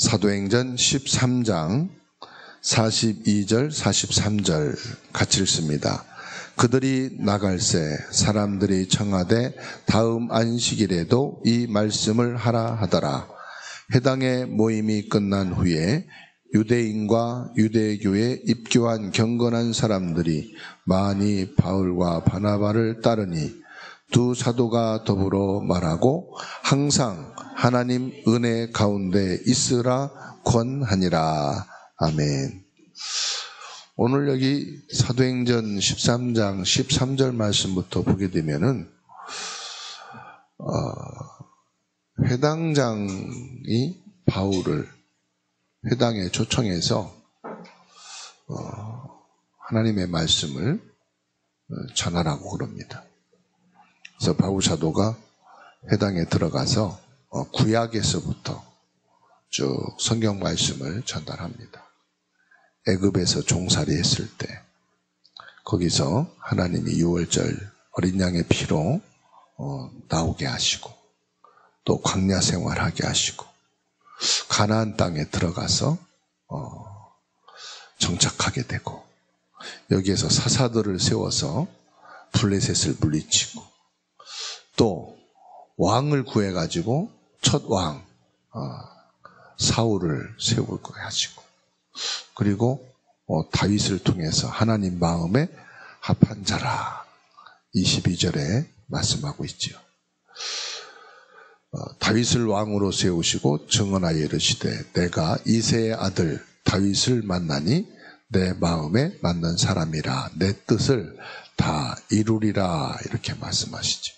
사도행전 13장 42절 43절 같이 읽습니다. 그들이 나갈새 사람들이 청하되 다음 안식일에도 이 말씀을 하라 하더라. 회당의 모임이 끝난 후에 유대인과 유대교에 입교한 경건한 사람들이 많이 바울과 바나바를 따르니 두 사도가 더불어 말하고 항상 하나님 은혜 가운데 있으라 권하니라. 아멘. 오늘 여기 사도행전 13장 13절 말씀부터 보게 되면은 회당장이 바울을 회당에 초청해서 하나님의 말씀을 전하라고 그럽니다. 그래서 바울 사도가 회당에 들어가서 구약에서부터 쭉 성경 말씀을 전달합니다. 애굽에서 종살이 했을 때 거기서 하나님이 유월절 어린 양의 피로 나오게 하시고 또 광야 생활하게 하시고 가나안 땅에 들어가서 정착하게 되고 여기에서 사사들을 세워서 블레셋을 물리치고 또 왕을 구해가지고 첫 왕 사울을 세우게 하시고 그리고 다윗을 통해서 하나님 마음에 합한 자라 22절에 말씀하고 있죠. 다윗을 왕으로 세우시고 증언하여 이르시되 내가 이새의 아들 다윗을 만나니 내 마음에 맞는 사람이라 내 뜻을 다 이루리라 이렇게 말씀하시죠.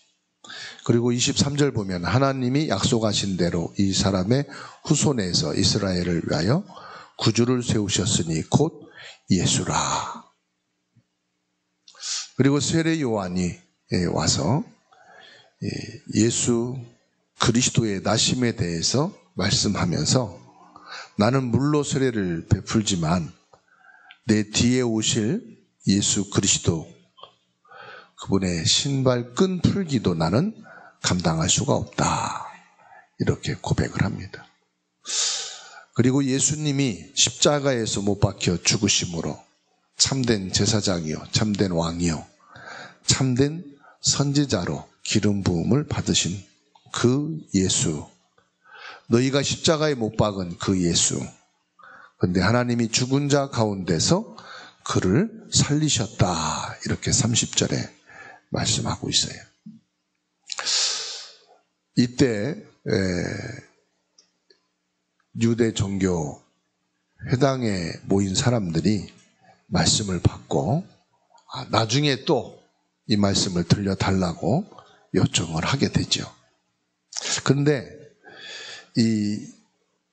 그리고 23절 보면 하나님이 약속하신 대로 이 사람의 후손에서 이스라엘을 위하여 구주를 세우셨으니 곧 예수라. 그리고 세례 요한이 와서 예수 그리스도의 나심에 대해서 말씀하면서 나는 물로 세례를 베풀지만 내 뒤에 오실 예수 그리스도 그분의 신발 끈 풀기도 나는 감당할 수가 없다. 이렇게 고백을 합니다. 그리고 예수님이 십자가에서 못 박혀 죽으심으로 참된 제사장이요 참된 왕이요 참된 선지자로 기름 부음을 받으신 그 예수, 너희가 십자가에 못 박은 그 예수, 그런데 하나님이 죽은 자 가운데서 그를 살리셨다. 이렇게 30절에 말씀하고 있어요. 이때 유대 종교 회당에 모인 사람들이 말씀을 받고 나중에 또 이 말씀을 들려달라고 요청을 하게 되죠. 그런데 이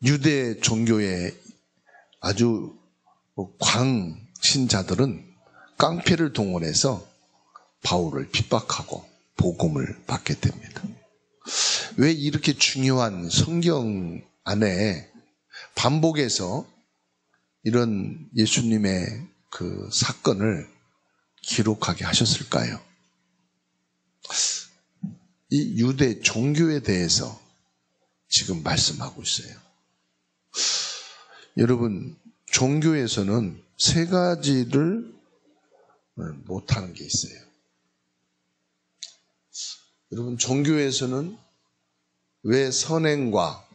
유대 종교의 아주 광신자들은 깡패를 동원해서 바울을 핍박하고 복음을 받게 됩니다. 왜 이렇게 중요한 성경 안에 반복해서 이런 예수님의 그 사건을 기록하게 하셨을까요? 이 유대 종교에 대해서 지금 말씀하고 있어요. 여러분, 종교에서는 세 가지를 못하는 게 있어요. 여러분, 종교에서는 왜 선행과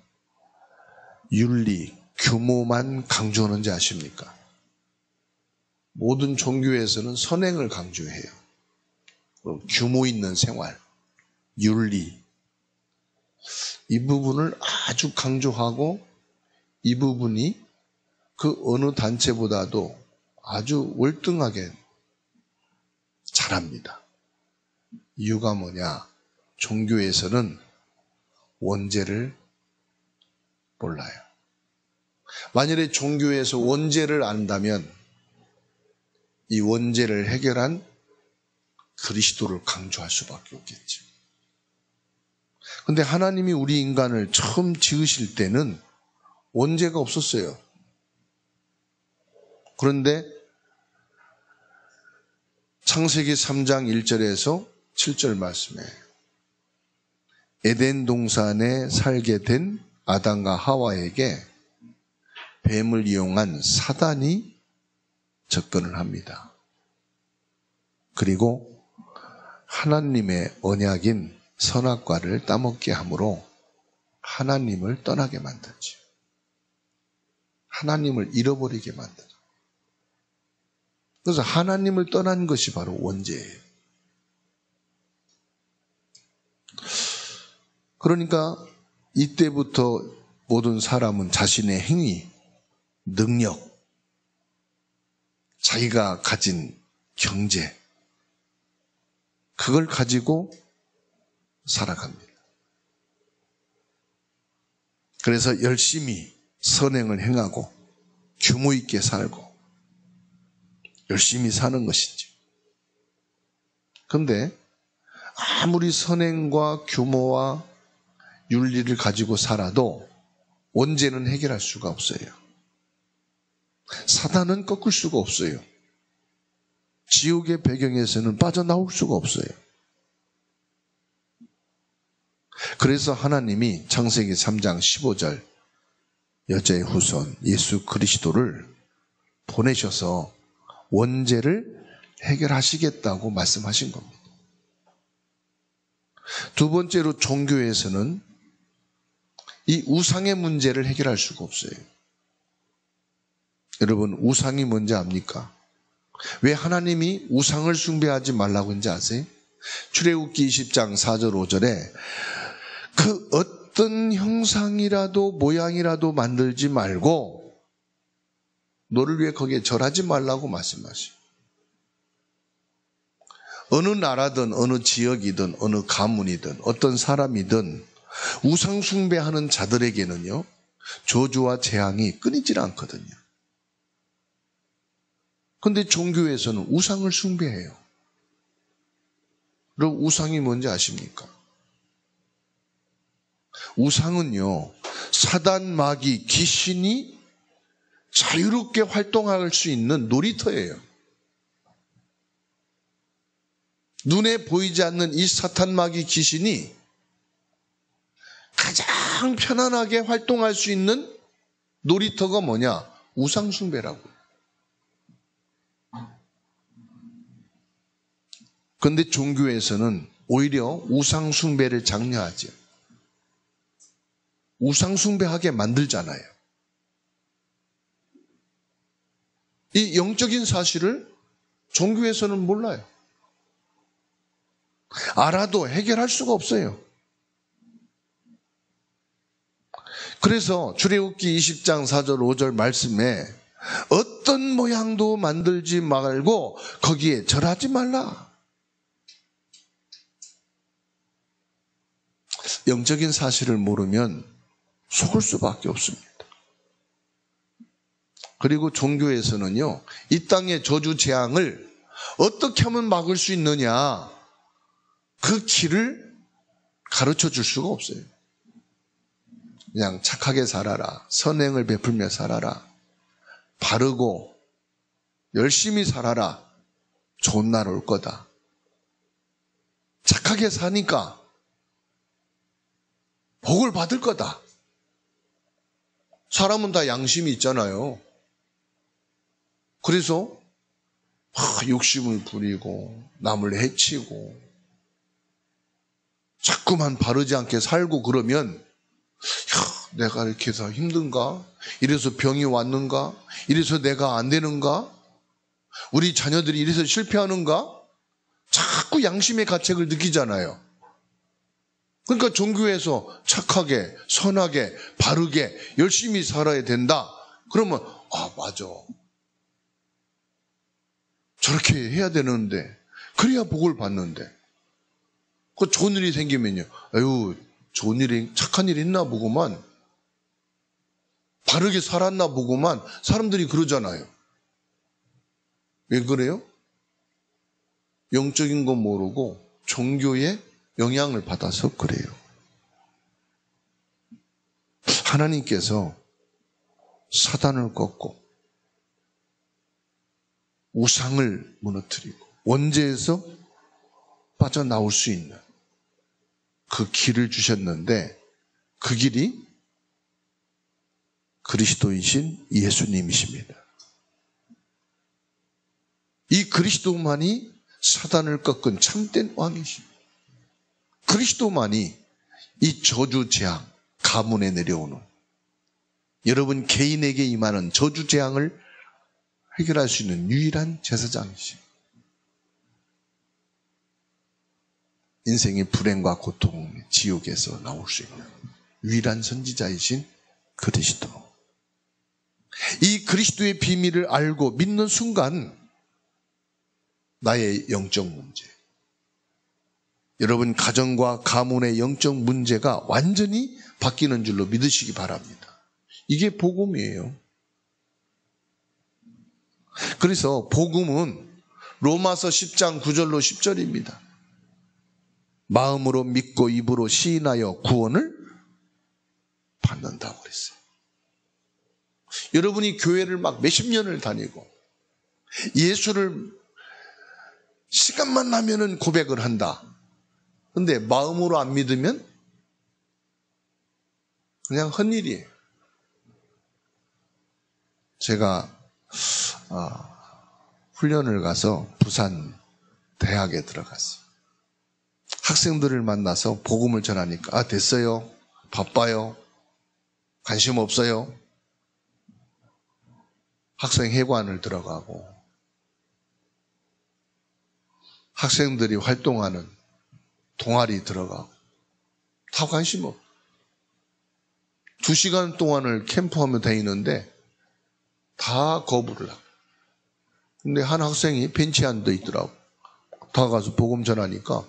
윤리, 규모만 강조하는지 아십니까? 모든 종교에서는 선행을 강조해요. 규모 있는 생활, 윤리, 이 부분을 아주 강조하고 이 부분이 그 어느 단체보다도 아주 월등하게 잘합니다. 이유가 뭐냐? 종교에서는 원죄를 몰라요. 만일에 종교에서 원죄를 안다면 이 원죄를 해결한 그리스도를 강조할 수밖에 없겠죠. 그런데 하나님이 우리 인간을 처음 지으실 때는 원죄가 없었어요. 그런데 창세기 3장 1절에서 7절 말씀에 에덴 동산에 살게 된 아담과 하와에게 뱀을 이용한 사단이 접근을 합니다. 그리고 하나님의 언약인 선악과를 따먹게 함으로 하나님을 떠나게 만들죠. 하나님을 잃어버리게 만들죠. 그래서 하나님을 떠난 것이 바로 원죄예요. 그러니까 이때부터 모든 사람은 자신의 행위, 능력, 자기가 가진 경제, 그걸 가지고 살아갑니다. 그래서 열심히 선행을 행하고 규모 있게 살고 열심히 사는 것이죠. 그런데 아무리 선행과 규모와 윤리를 가지고 살아도 원죄는 해결할 수가 없어요. 사단은 꺾을 수가 없어요. 지옥의 배경에서는 빠져나올 수가 없어요. 그래서 하나님이 창세기 3장 15절 여자의 후손 예수 그리스도를 보내셔서 원죄를 해결하시겠다고 말씀하신 겁니다. 두 번째로 종교에서는 이 우상의 문제를 해결할 수가 없어요. 여러분, 우상이 뭔지 압니까? 왜 하나님이 우상을 숭배하지 말라고 했는지 아세요? 출애굽기 20장 4절 5절에 그 어떤 형상이라도 모양이라도 만들지 말고 너를 위해 거기에 절하지 말라고 말씀하시죠. 어느 나라든 어느 지역이든 어느 가문이든 어떤 사람이든 우상 숭배하는 자들에게는요, 저주와 재앙이 끊이질 않거든요. 그런데 종교에서는 우상을 숭배해요. 그럼 우상이 뭔지 아십니까? 우상은요, 사단, 마귀, 귀신이 자유롭게 활동할 수 있는 놀이터예요. 눈에 보이지 않는 이 사탄, 마귀, 귀신이 가장 편안하게 활동할 수 있는 놀이터가 뭐냐? 우상 숭배라고. 그런데 종교에서는 오히려 우상 숭배를 장려하죠. 우상 숭배하게 만들잖아요. 이 영적인 사실을 종교에서는 몰라요. 알아도 해결할 수가 없어요. 그래서 출애굽기 20장 4절 5절 말씀에 어떤 모양도 만들지 말고 거기에 절하지 말라. 영적인 사실을 모르면 속을 수밖에 없습니다. 그리고 종교에서는요, 이 땅의 저주 재앙을 어떻게 하면 막을 수 있느냐, 그 길을 가르쳐 줄 수가 없어요. 그냥 착하게 살아라, 선행을 베풀며 살아라, 바르고 열심히 살아라, 좋은 날 올 거다. 착하게 사니까 복을 받을 거다. 사람은 다 양심이 있잖아요. 그래서 욕심을 부리고 남을 해치고 자꾸만 바르지 않게 살고 그러면 내가 이렇게 해서 힘든가? 이래서 병이 왔는가? 이래서 내가 안 되는가? 우리 자녀들이 이래서 실패하는가? 자꾸 양심의 가책을 느끼잖아요. 그러니까 종교에서 착하게, 선하게, 바르게, 열심히 살아야 된다. 그러면 맞아. 저렇게 해야 되는데, 그래야 복을 받는데. 그 좋은 일이 생기면요, 아유, 좋은 일이, 착한 일이 있나 보고만, 바르게 살았나 보고만 사람들이 그러잖아요. 왜 그래요? 영적인 거 모르고 종교의 영향을 받아서 그래요. 하나님께서 사단을 꺾고 우상을 무너뜨리고 원죄에서 빠져나올 수 있는 그 길을 주셨는데 그 길이 그리스도이신 예수님이십니다. 이 그리스도만이 사단을 꺾은 참된 왕이십니다. 그리스도만이 이 저주 재앙, 가문에 내려오는 여러분 개인에게 임하는 저주 재앙을 해결할 수 있는 유일한 제사장이십니다. 인생의 불행과 고통, 지옥에서 나올 수 있는 유일한 선지자이신 그리스도. 이 그리스도의 비밀을 알고 믿는 순간 나의 영적 문제, 여러분 가정과 가문의 영적 문제가 완전히 바뀌는 줄로 믿으시기 바랍니다. 이게 복음이에요. 그래서 복음은 로마서 10장 9절로 10절입니다. 마음으로 믿고 입으로 시인하여 구원을 받는다고 그랬어요. 여러분이 교회를 막 몇십 년을 다니고 예수를 시간만 나면은 고백을 한다. 근데 마음으로 안 믿으면 그냥 헛일이에요. 제가 훈련을 가서 부산 대학에 들어갔어요. 학생들을 만나서 복음을 전하니까 됐어요. 바빠요. 관심 없어요. 학생 회관을 들어가고 학생들이 활동하는 동아리 들어가고 다 관심 없어요. 2시간 동안을 캠프하며 다니는데 다 거부를 하고. 근데 한 학생이 벤치에 앉아 있더라고. 다가가서 복음 전하니까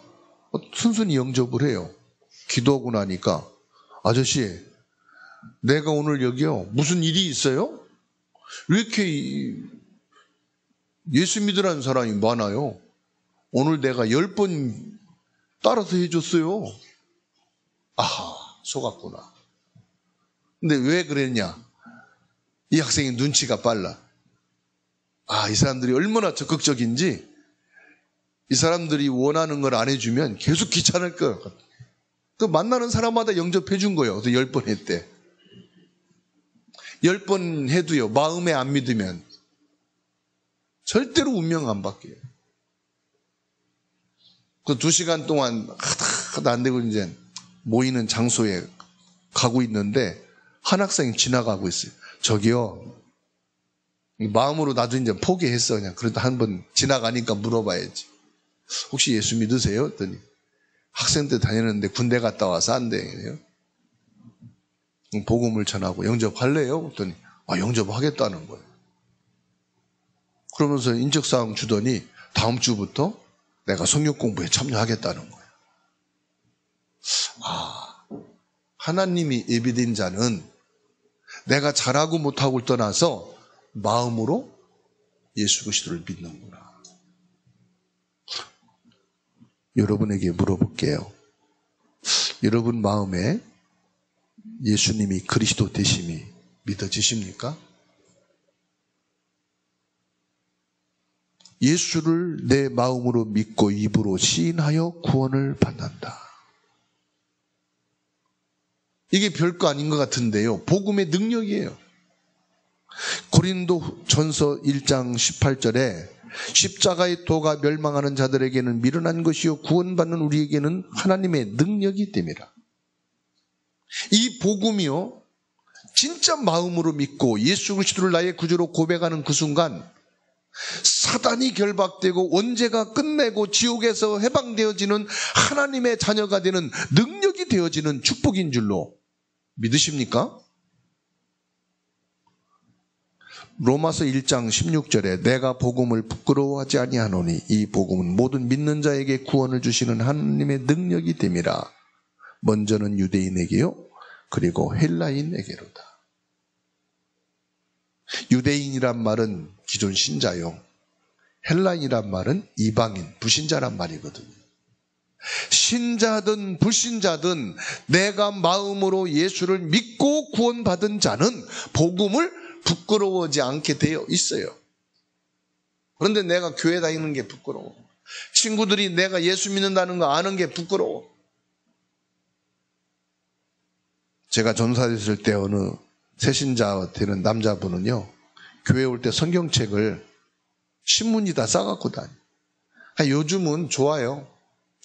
순순히 영접을 해요. 기도하고 나니까 아저씨 내가 오늘 여기요 무슨 일이 있어요? 왜 이렇게 예수 믿으라는 사람이 많아요? 오늘 내가 10번 따라서 해줬어요. 아하 속았구나. 근데 왜 그랬냐? 이 학생이 눈치가 빨라. 이 사람들이 얼마나 적극적인지 이 사람들이 원하는 걸 안 해주면 계속 귀찮을 것 같아. 그 만나는 사람마다 영접해 준 거예요. 그래서 10번 했대. 10번 해도요 마음에 안 믿으면 절대로 운명 안 바뀌어요. 그 2시간 동안 하다 안 되고 이제 모이는 장소에 가고 있는데 한 학생이 지나가고 있어요. 저기요 마음으로 나도 이제 포기했어. 그냥 그래도 한번 지나가니까 물어봐야지. 혹시 예수 믿으세요? 했더니 학생 때 다녔는데 군대 갔다 와서 안 돼요. 복음을 전하고 영접할래요? 했더니 영접하겠다는 거예요. 그러면서 인적사항 주더니 다음 주부터 내가 성역 공부에 참여하겠다는 거예요. 하나님이 예비된 자는 내가 잘하고 못하고를 떠나서 마음으로 예수 그리스도를 믿는구나. 여러분에게 물어볼게요. 여러분 마음에 예수님이 그리스도 되심이 믿어지십니까? 예수를 내 마음으로 믿고 입으로 시인하여 구원을 받는다. 이게 별거 아닌 것 같은데요. 복음의 능력이에요. 고린도전서 1장 18절에 십자가의 도가 멸망하는 자들에게는 미련한 것이요 구원받는 우리에게는 하나님의 능력이 됨이라. 이 복음이요 진짜 마음으로 믿고 예수 그리스도를 나의 구주로 고백하는 그 순간 사단이 결박되고 원죄가 끝내고 지옥에서 해방되어지는 하나님의 자녀가 되는 능력이 되어지는 축복인 줄로 믿으십니까? 로마서 1장 16절에 내가 복음을 부끄러워하지 아니하노니 이 복음은 모든 믿는 자에게 구원을 주시는 하나님의 능력이 됨이라. 먼저는 유대인에게요 그리고 헬라인에게로다. 유대인이란 말은 기존 신자요, 헬라인이란 말은 이방인, 불신자란 말이거든요. 신자든 불신자든 내가 마음으로 예수를 믿고 구원받은 자는 복음을 부끄러워하지 않게 되어 있어요. 그런데 내가 교회 다니는 게 부끄러워. 친구들이 내가 예수 믿는다는 거 아는 게 부끄러워. 제가 전사됐을 때 어느 새신자 되는 남자분은요, 교회 올 때 성경책을 신문지다 싸갖고 다녀요. 요즘은 좋아요.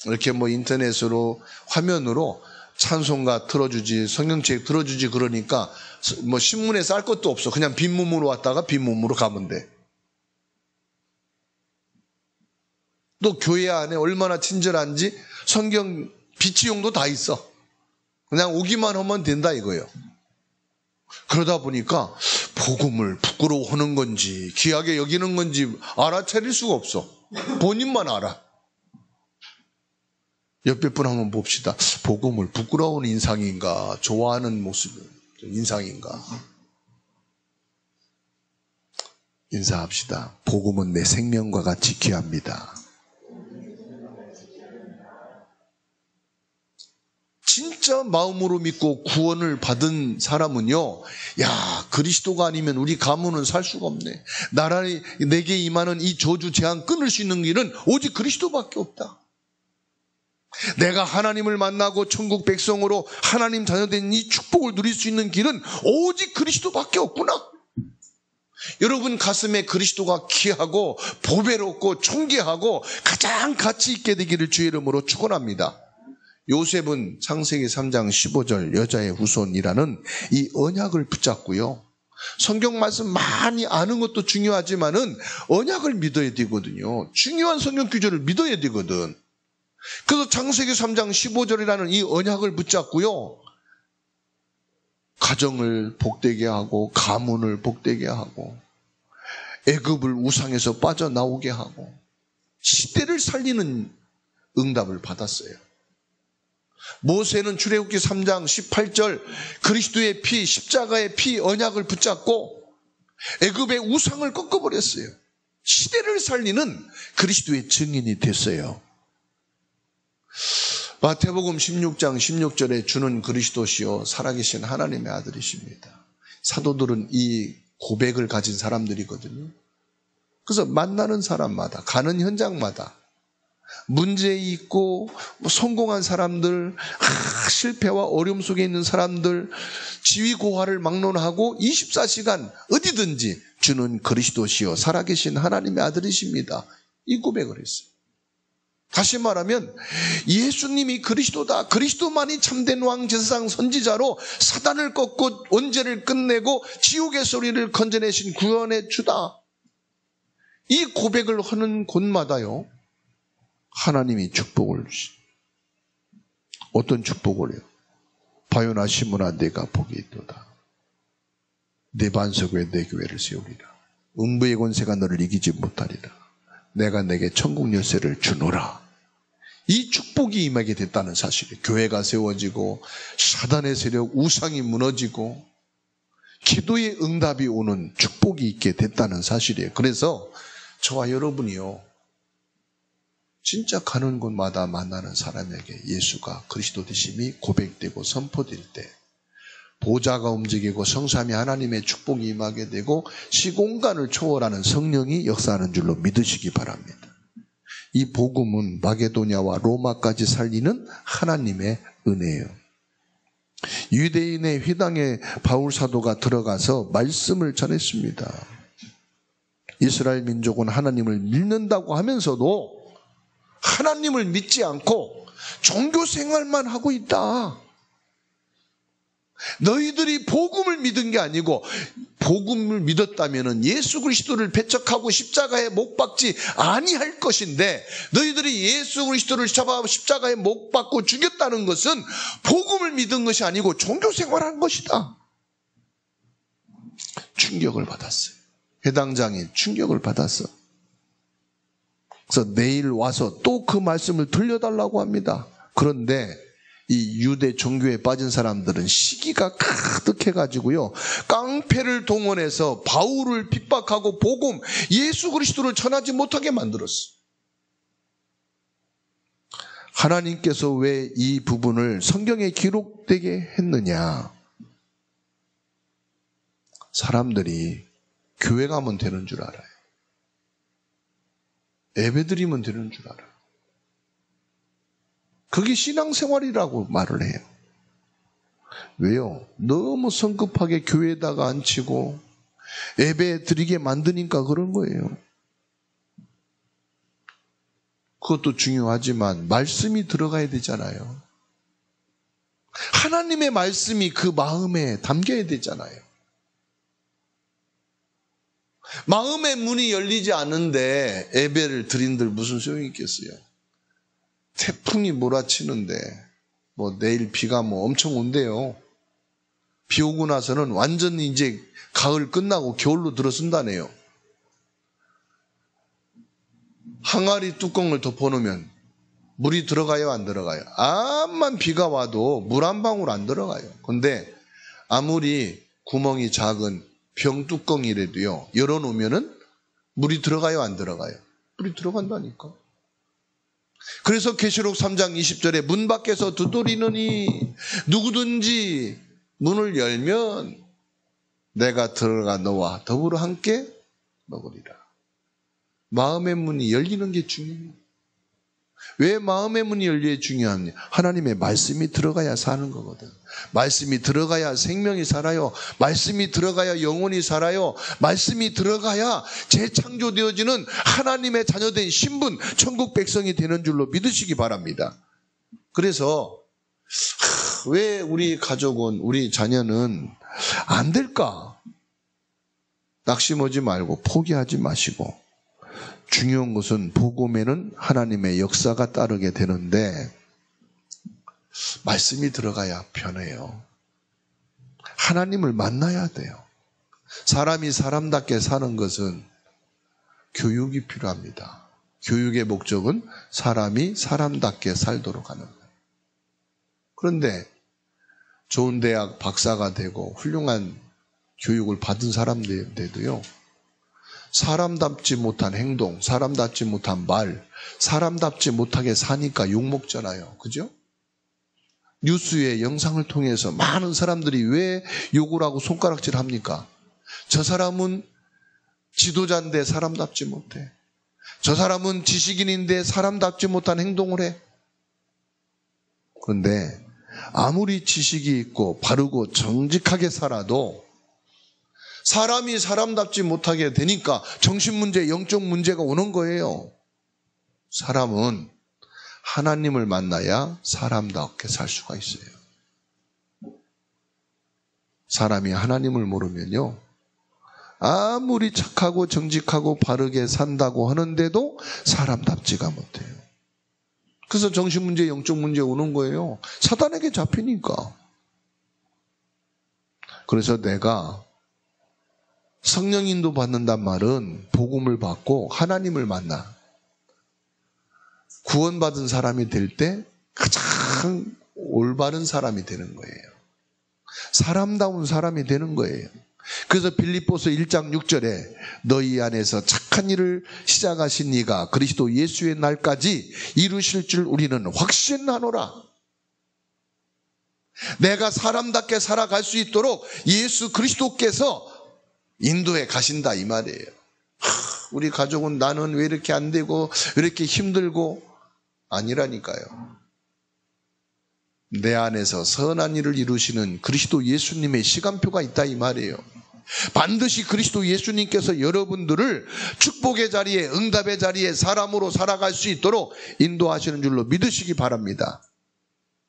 이렇게 뭐 인터넷으로 화면으로 찬송가 틀어주지, 성경책 틀어주지, 그러니까 뭐 신문에 쌀 것도 없어. 그냥 빈몸으로 왔다가 빈몸으로 가면 돼. 또 교회 안에 얼마나 친절한지 성경 비치용도 다 있어. 그냥 오기만 하면 된다 이거예요. 그러다 보니까 복음을 부끄러워하는 건지 귀하게 여기는 건지 알아차릴 수가 없어. 본인만 알아. 옆에 분 한번 봅시다. 복음을 부끄러운 인상인가, 좋아하는 모습 인상인가. 인사합시다. 복음은 내 생명과 같이 귀합니다. 진짜 마음으로 믿고 구원을 받은 사람은요, 야, 그리스도가 아니면 우리 가문은 살 수가 없네. 나라에 내게 임하는 이 저주 재앙 끊을 수 있는 길은 오직 그리스도밖에 없다. 내가 하나님을 만나고 천국 백성으로 하나님 자녀된 이 축복을 누릴 수 있는 길은 오직 그리스도밖에 없구나. 여러분 가슴에 그리스도가 귀하고 보배롭고 존귀하고 가장 가치 있게 되기를 주의 이름으로 축원합니다. 요셉은 창세기 3장 15절 여자의 후손이라는 이 언약을 붙잡고요. 성경 말씀 많이 아는 것도 중요하지만은 언약을 믿어야 되거든요. 중요한 성경 구절을 믿어야 되거든. 그래서 창세기 3장 15절이라는 이 언약을 붙잡고요. 가정을 복되게 하고 가문을 복되게 하고 애굽을 우상에서 빠져나오게 하고 시대를 살리는 응답을 받았어요. 모세는 출애굽기 3장 18절 그리스도의 피, 십자가의 피, 언약을 붙잡고 애굽의 우상을 꺾어버렸어요. 시대를 살리는 그리스도의 증인이 됐어요. 마태복음 16장 16절에 주는 그리스도시요 살아계신 하나님의 아들이십니다. 사도들은 이 고백을 가진 사람들이거든요. 그래서 만나는 사람마다, 가는 현장마다 문제 있고 성공한 사람들, 실패와 어려움 속에 있는 사람들, 지위고하를 막론하고 24시간 어디든지 주는 그리스도시요 살아계신 하나님의 아들이십니다. 이 고백을 했어요. 다시 말하면 예수님이 그리스도다. 그리스도만이 참된 왕, 제사장, 선지자로 사단을 꺾고 원죄를 끝내고 지옥의 소리를 건져내신 구원의 주다. 이 고백을 하는 곳마다요, 하나님이 축복을 주시. 어떤 축복을 해요? 바요나 시므나 내가 복이 있도다. 내 반석 위에 내 교회를 세우리라. 음부의 권세가 너를 이기지 못하리라. 내가 내게 천국 열쇠를 주노라. 이 축복이 임하게 됐다는 사실이에요. 교회가 세워지고 사단의 세력, 우상이 무너지고 기도의 응답이 오는 축복이 있게 됐다는 사실이에요. 그래서 저와 여러분이요, 진짜 가는 곳마다 만나는 사람에게 예수가 그리스도 되심이 고백되고 선포될 때 보좌가 움직이고 성삼위 하나님의 축복이 임하게 되고 시공간을 초월하는 성령이 역사하는 줄로 믿으시기 바랍니다. 이 복음은 마게도냐와 로마까지 살리는 하나님의 은혜예요. 유대인의 회당에 바울 사도가 들어가서 말씀을 전했습니다. 이스라엘 민족은 하나님을 믿는다고 하면서도 하나님을 믿지 않고 종교 생활만 하고 있다. 너희들이 복음을 믿은 게 아니고 복음을 믿었다면 예수 그리스도를 배척하고 십자가에 못 박지 아니할 것인데 너희들이 예수 그리스도를 잡아 십자가에 못 박고 죽였다는 것은 복음을 믿은 것이 아니고 종교 생활한 것이다. 충격을 받았어요. 회당장이 충격을 받았어. 그래서 내일 와서 또 그 말씀을 들려달라고 합니다. 그런데 이 유대 종교에 빠진 사람들은 시기가 가득해가지고요, 깡패를 동원해서 바울을 핍박하고 복음, 예수 그리스도를 전하지 못하게 만들었어. 하나님께서 왜 이 부분을 성경에 기록되게 했느냐? 사람들이 교회 가면 되는 줄 알아요. 예배드리면 되는 줄 알아요. 그게 신앙생활이라고 말을 해요. 왜요? 너무 성급하게 교회에다가 앉히고 예배 드리게 만드니까 그런 거예요. 그것도 중요하지만 말씀이 들어가야 되잖아요. 하나님의 말씀이 그 마음에 담겨야 되잖아요. 마음의 문이 열리지 않은데 예배를 드린들 무슨 소용이 있겠어요? 태풍이 몰아치는데 내일 비가 엄청 온대요. 비 오고 나서는 완전히 이제 가을 끝나고 겨울로 들어선다네요. 항아리 뚜껑을 덮어놓으면 물이 들어가요, 안 들어가요? 암만 비가 와도 물 한 방울 안 들어가요. 근데 아무리 구멍이 작은 병뚜껑이라도요, 열어놓으면은 물이 들어가요, 안 들어가요? 물이 들어간다니까. 그래서 계시록 3장 20절에 문 밖에서 두드리느니 누구든지 문을 열면 내가 들어가 너와 더불어 함께 먹으리라. 마음의 문이 열리는 게 중요해요. 왜 마음의 문이 열려야 중요하냐? 하나님의 말씀이 들어가야 사는 거거든. 말씀이 들어가야 생명이 살아요. 말씀이 들어가야 영혼이 살아요. 말씀이 들어가야 재창조되어지는 하나님의 자녀된 신분, 천국 백성이 되는 줄로 믿으시기 바랍니다. 그래서 왜 우리 가족은, 우리 자녀는 안 될까? 낙심하지 말고 포기하지 마시고, 중요한 것은 복음에는 하나님의 역사가 따르게 되는데 말씀이 들어가야 편해요. 하나님을 만나야 돼요. 사람이 사람답게 사는 것은 교육이 필요합니다. 교육의 목적은 사람이 사람답게 살도록 하는 거예요. 그런데 좋은 대학 박사가 되고 훌륭한 교육을 받은 사람들인데도요, 사람답지 못한 행동, 사람답지 못한 말, 사람답지 못하게 사니까 욕먹잖아요. 그죠? 뉴스의 영상을 통해서 많은 사람들이 왜 욕을 하고 손가락질 합니까? 저 사람은 지도자인데 사람답지 못해. 저 사람은 지식인인데 사람답지 못한 행동을 해. 그런데 아무리 지식이 있고 바르고 정직하게 살아도 사람이 사람답지 못하게 되니까 정신문제, 영적 문제가 오는 거예요. 사람은 하나님을 만나야 사람답게 살 수가 있어요. 사람이 하나님을 모르면요, 아무리 착하고 정직하고 바르게 산다고 하는데도 사람답지가 못해요. 그래서 정신문제, 영적 문제 오는 거예요. 사단에게 잡히니까. 그래서 내가 성령 인도 받는단 말은 복음을 받고 하나님을 만나 구원받은 사람이 될 때 가장 올바른 사람이 되는 거예요. 사람다운 사람이 되는 거예요. 그래서 빌립보서 1장 6절에 너희 안에서 착한 일을 시작하신 이가 그리스도 예수의 날까지 이루실 줄 우리는 확신하노라. 내가 사람답게 살아갈 수 있도록 예수 그리스도께서 인도에 가신다 이 말이에요. 우리 가족은 나는 왜 이렇게 안 되고 왜 이렇게 힘들고, 아니라니까요. 내 안에서 선한 일을 이루시는 그리스도 예수님의 시간표가 있다 이 말이에요. 반드시 그리스도 예수님께서 여러분들을 축복의 자리에, 응답의 자리에 사람으로 살아갈 수 있도록 인도하시는 줄로 믿으시기 바랍니다.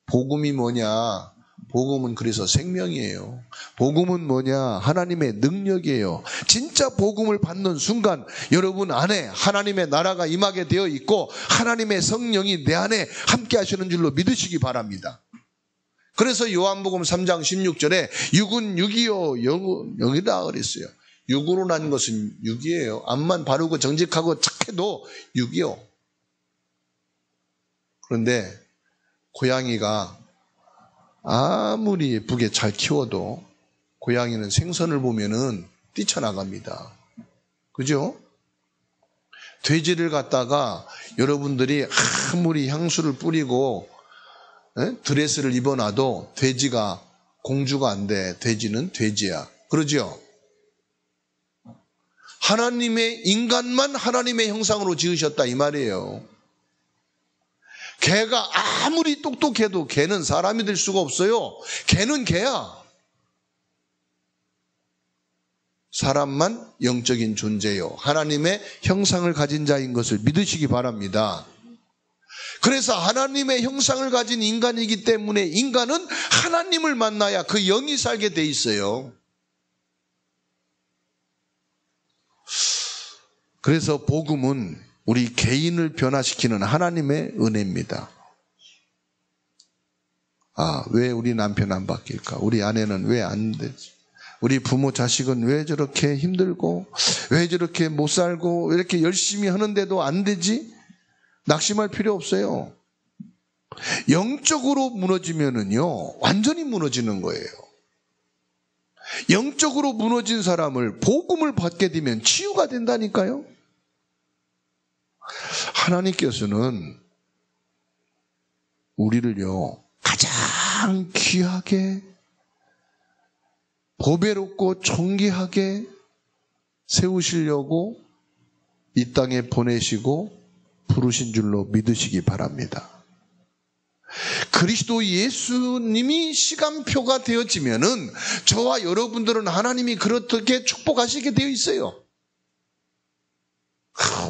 복음이 뭐냐? 복음은 그래서 생명이에요. 복음은 뭐냐? 하나님의 능력이에요. 진짜 복음을 받는 순간 여러분 안에 하나님의 나라가 임하게 되어 있고 하나님의 성령이 내 안에 함께 하시는 줄로 믿으시기 바랍니다. 그래서 요한복음 3장 16절에 육은 육이요 영이다 그랬어요. 육으로 난 것은 육이에요. 암만 바르고 정직하고 착해도 육이요. 그런데 고양이가 아무리 예쁘게 잘 키워도 고양이는 생선을 보면은 뛰쳐나갑니다. 그죠? 돼지를 갖다가 여러분들이 아무리 향수를 뿌리고 드레스를 입어놔도 돼지가 공주가 안 돼. 돼지는 돼지야. 그러죠? 하나님의 인간만 하나님의 형상으로 지으셨다 이 말이에요. 개가 아무리 똑똑해도 개는 사람이 될 수가 없어요. 개는 개야. 사람만 영적인 존재요. 하나님의 형상을 가진 자인 것을 믿으시기 바랍니다. 그래서 하나님의 형상을 가진 인간이기 때문에 인간은 하나님을 만나야 그 영이 살게 돼 있어요. 그래서 복음은 우리 개인을 변화시키는 하나님의 은혜입니다. 왜 우리 남편 안 바뀔까? 우리 아내는 왜 안 되지? 우리 부모 자식은 왜 저렇게 힘들고 왜 저렇게 못 살고 왜 이렇게 열심히 하는데도 안 되지? 낙심할 필요 없어요. 영적으로 무너지면은요, 완전히 무너지는 거예요. 영적으로 무너진 사람을 복음을 받게 되면 치유가 된다니까요. 하나님께서는 우리를요, 가장 귀하게, 보배롭고 존귀하게 세우시려고 이 땅에 보내시고 부르신 줄로 믿으시기 바랍니다. 그리스도 예수님이 시간표가 되어지면은 저와 여러분들은 하나님이 그렇게 축복하시게 되어 있어요.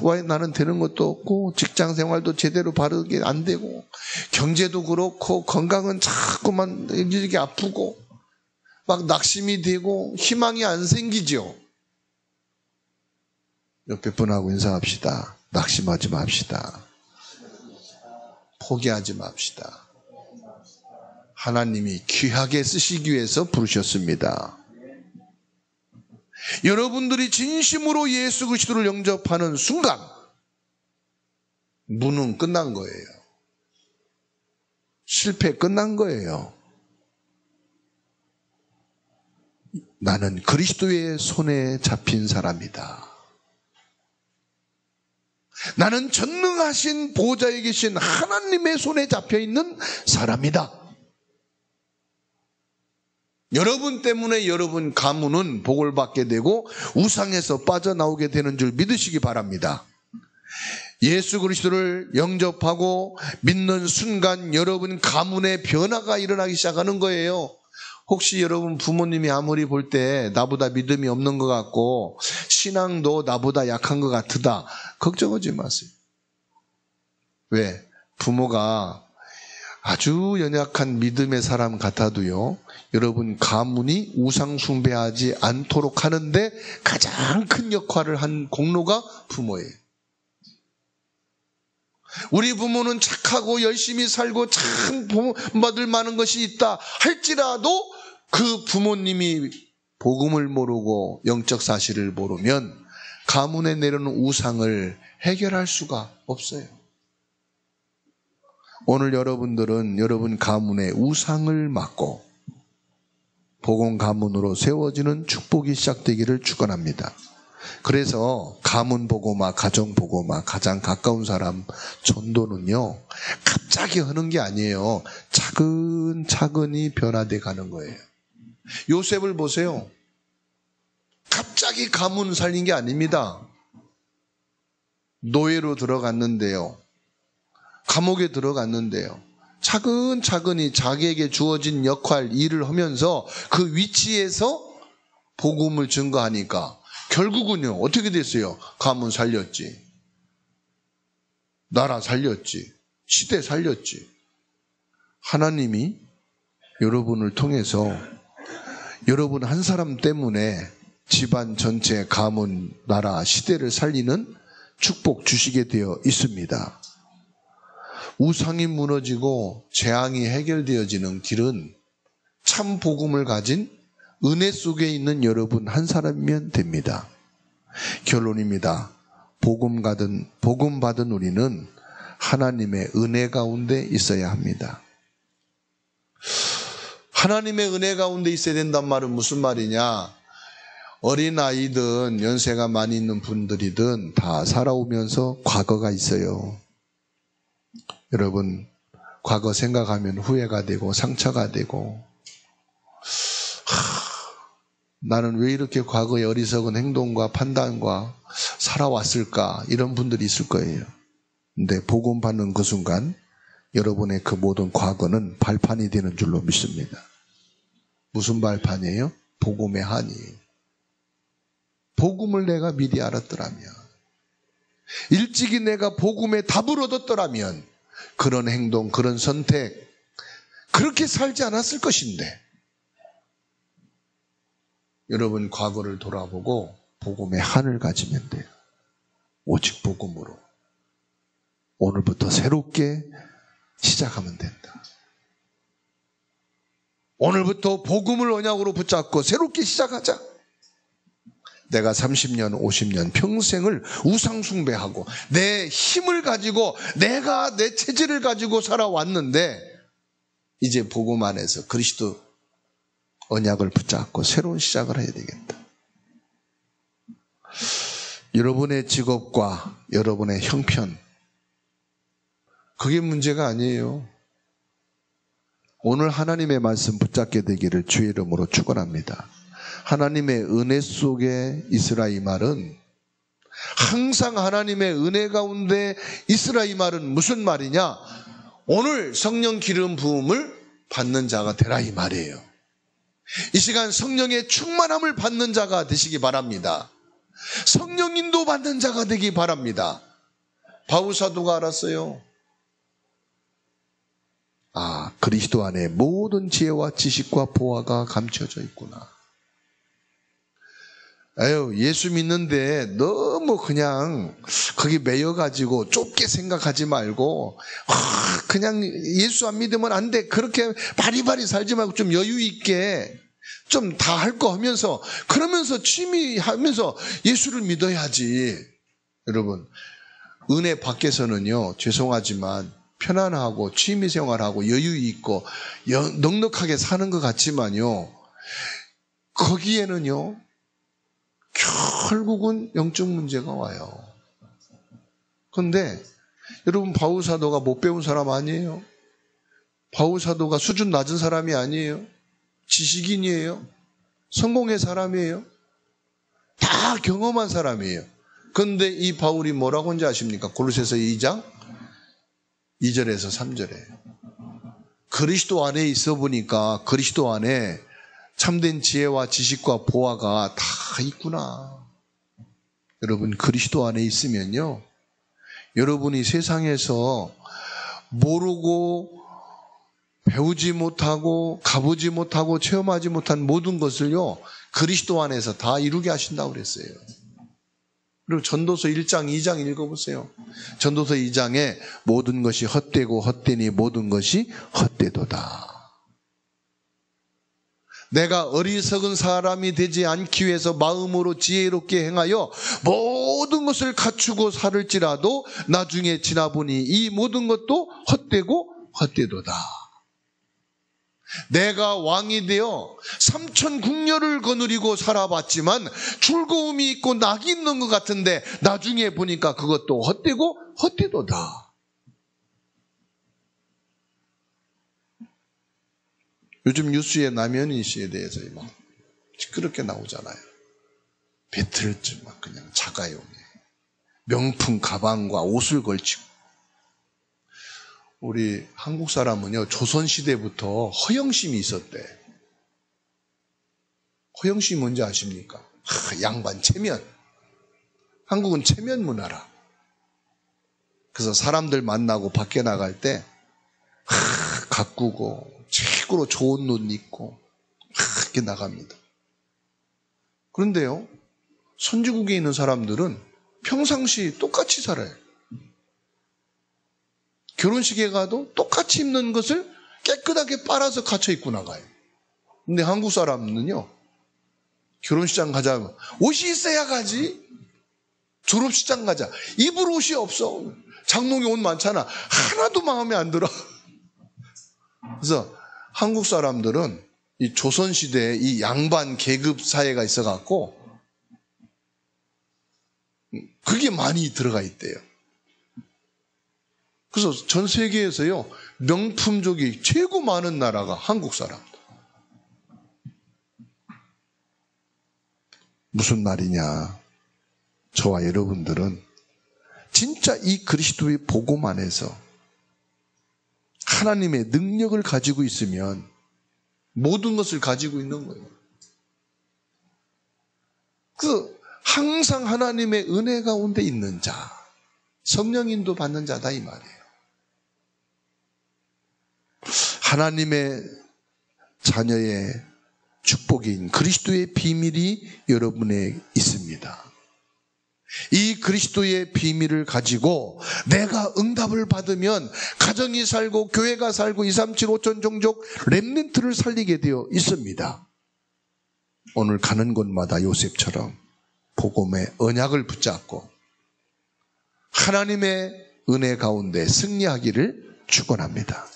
왜 나는 되는 것도 없고 직장 생활도 제대로 바르게 안 되고 경제도 그렇고 건강은 자꾸만 이렇게 아프고 막 낙심이 되고 희망이 안 생기죠. 옆에 분하고 인사합시다. 낙심하지 맙시다. 포기하지 맙시다. 하나님이 귀하게 쓰시기 위해서 부르셨습니다. 여러분들이 진심으로 예수 그리스도를 영접하는 순간 문은 끝난 거예요. 실패 끝난 거예요. 나는 그리스도의 손에 잡힌 사람이다. 나는 전능하신 보좌에 계신 하나님의 손에 잡혀있는 사람이다. 여러분 때문에 여러분 가문은 복을 받게 되고 우상에서 빠져나오게 되는 줄 믿으시기 바랍니다. 예수 그리스도를 영접하고 믿는 순간 여러분 가문의 변화가 일어나기 시작하는 거예요. 혹시 여러분 부모님이 아무리 볼 때 나보다 믿음이 없는 것 같고 신앙도 나보다 약한 것 같으다. 걱정하지 마세요. 왜? 부모가 아주 연약한 믿음의 사람 같아도요, 여러분 가문이 우상 숭배하지 않도록 하는데 가장 큰 역할을 한 공로가 부모예요. 우리 부모는 착하고 열심히 살고 참 받을 만한 것이 있다 할지라도 그 부모님이 복음을 모르고 영적 사실을 모르면 가문에 내려오는 우상을 해결할 수가 없어요. 오늘 여러분들은 여러분 가문의 우상을 막고 복음 가문으로 세워지는 축복이 시작되기를 축원합니다. 그래서 가문 복음화, 가정 복음화, 가장 가까운 사람 전도는요, 갑자기 하는 게 아니에요. 차근차근히 변화돼 가는 거예요. 요셉을 보세요. 갑자기 가문 살린 게 아닙니다. 노예로 들어갔는데요. 감옥에 들어갔는데요. 차근차근히 자기에게 주어진 역할, 일을 하면서 그 위치에서 복음을 증거하니까 결국은요, 어떻게 됐어요? 가문 살렸지. 나라 살렸지. 시대 살렸지. 하나님이 여러분을 통해서 여러분 한 사람 때문에 집안 전체, 가문, 나라, 시대를 살리는 축복 주시게 되어 있습니다. 우상이 무너지고 재앙이 해결되어지는 길은 참 복음을 가진 은혜 속에 있는 여러분 한 사람이면 됩니다. 결론입니다. 복음 받은 우리는 하나님의 은혜 가운데 있어야 합니다. 하나님의 은혜 가운데 있어야 된단 말은 무슨 말이냐? 어린아이든 연세가 많이 있는 분들이든 다 살아오면서 과거가 있어요. 여러분, 과거 생각하면 후회가 되고 상처가 되고 나는 왜 이렇게 과거의 어리석은 행동과 판단과 살아왔을까? 이런 분들이 있을 거예요. 근데 복음 받는 그 순간 여러분의 그 모든 과거는 발판이 되는 줄로 믿습니다. 무슨 발판이에요? 복음의 한이에요. 복음을 내가 미리 알았더라면, 일찍이 내가 복음의 답을 얻었더라면 그런 행동, 그런 선택, 그렇게 살지 않았을 것인데, 여러분 과거를 돌아보고 복음의 한을 가지면 돼요. 오직 복음으로 오늘부터 새롭게 시작하면 된다. 오늘부터 복음을 언약으로 붙잡고 새롭게 시작하자. 내가 30년, 50년 평생을 우상 숭배하고 내 힘을 가지고 내가 내 체질을 가지고 살아왔는데, 이제 복음 안에서 그리스도 언약을 붙잡고 새로운 시작을 해야 되겠다. 여러분의 직업과 여러분의 형편, 그게 문제가 아니에요. 오늘 하나님의 말씀 붙잡게 되기를 주의 이름으로 축원합니다. 하나님의 은혜 속에 있으라 이 말은, 항상 하나님의 은혜 가운데 있으라 이 말은 무슨 말이냐? 오늘 성령 기름 부음을 받는 자가 되라 이 말이에요. 이 시간 성령의 충만함을 받는 자가 되시기 바랍니다. 성령 인도 받는 자가 되기 바랍니다. 바울 사도가 알았어요. 아, 그리스도 안에 모든 지혜와 지식과 보화가 감춰져 있구나. 예수 믿는데 너무 그냥 거기 매여가지고 좁게 생각하지 말고, 그냥 예수 안 믿으면 안 돼, 그렇게 바리바리 살지 말고 좀 여유 있게 좀 다 할 거 하면서, 그러면서 취미하면서 예수를 믿어야지. 여러분, 은혜 밖에서는요, 죄송하지만 편안하고 취미생활하고 여유 있고 넉넉하게 사는 것 같지만요, 거기에는요 결국은 영적 문제가 와요. 그런데 여러분, 바울 사도가 못 배운 사람 아니에요. 바울 사도가 수준 낮은 사람이 아니에요. 지식인이에요. 성공의 사람이에요. 다 경험한 사람이에요. 그런데 이 바울이 뭐라고 하는지 아십니까? 골로새서 2장 2절에서 3절에 그리스도 안에 있어 보니까 그리스도 안에 참된 지혜와 지식과 보화가 다 있구나. 여러분, 그리스도 안에 있으면요, 여러분이 세상에서 모르고 배우지 못하고 가보지 못하고 체험하지 못한 모든 것을요, 그리스도 안에서 다 이루게 하신다고 그랬어요. 그리고 전도서 1장 2장 읽어보세요. 전도서 2장에 모든 것이 헛되고 헛되니 모든 것이 헛되도다. 내가 어리석은 사람이 되지 않기 위해서 마음으로 지혜롭게 행하여 모든 것을 갖추고 살을지라도 나중에 지나보니 이 모든 것도 헛되고 헛되도다. 내가 왕이 되어 3,000국녀를 거느리고 살아봤지만 즐거움이 있고 낙이 있는 것 같은데 나중에 보니까 그것도 헛되고 헛되도다. 요즘 뉴스에 남현희 씨에 대해서 막 시끄럽게 나오잖아요. 배틀쯤 막 그냥 자가용에 명품 가방과 옷을 걸치고. 우리 한국 사람은요, 조선시대부터 허영심이 있었대. 허영심이 뭔지 아십니까? 양반 체면. 한국은 체면 문화라. 그래서 사람들 만나고 밖에 나갈 때 가꾸고 최고로 좋은 옷 입고 이렇게 나갑니다. 그런데요, 선진국에 있는 사람들은 평상시 똑같이 살아요. 결혼식에 가도 똑같이 입는 것을 깨끗하게 빨아서 갖춰 입고 나가요. 근데 한국 사람은요, 결혼식장 가자면 옷이 있어야 가지. 졸업식장 가자, 입을 옷이 없어. 장롱에 옷 많잖아. 하나도 마음에 안 들어. 그래서 한국 사람들은 이 조선시대에 이 양반 계급 사회가 있어갖고 그게 많이 들어가 있대요. 그래서 전 세계에서요, 명품족이 최고 많은 나라가 한국 사람들. 무슨 말이냐? 저와 여러분들은 진짜 이 그리스도의 복음 안에서 하나님의 능력을 가지고 있으면 모든 것을 가지고 있는 거예요. 항상 하나님의 은혜 가운데 있는 자, 성령인도 받는 자다 이 말이에요. 하나님의 자녀의 축복인 그리스도의 비밀이 여러분에 있습니다. 이 그리스도의 비밀을 가지고 내가 응답을 받으면 가정이 살고 교회가 살고 237 5천 종족 렘넌트를 살리게 되어 있습니다. 오늘 가는 곳마다 요셉처럼 복음의 언약을 붙잡고 하나님의 은혜 가운데 승리하기를 축원합니다.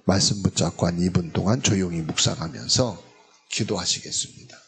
말씀 붙잡고 한 2분 동안 조용히 묵상하면서 기도하시겠습니다.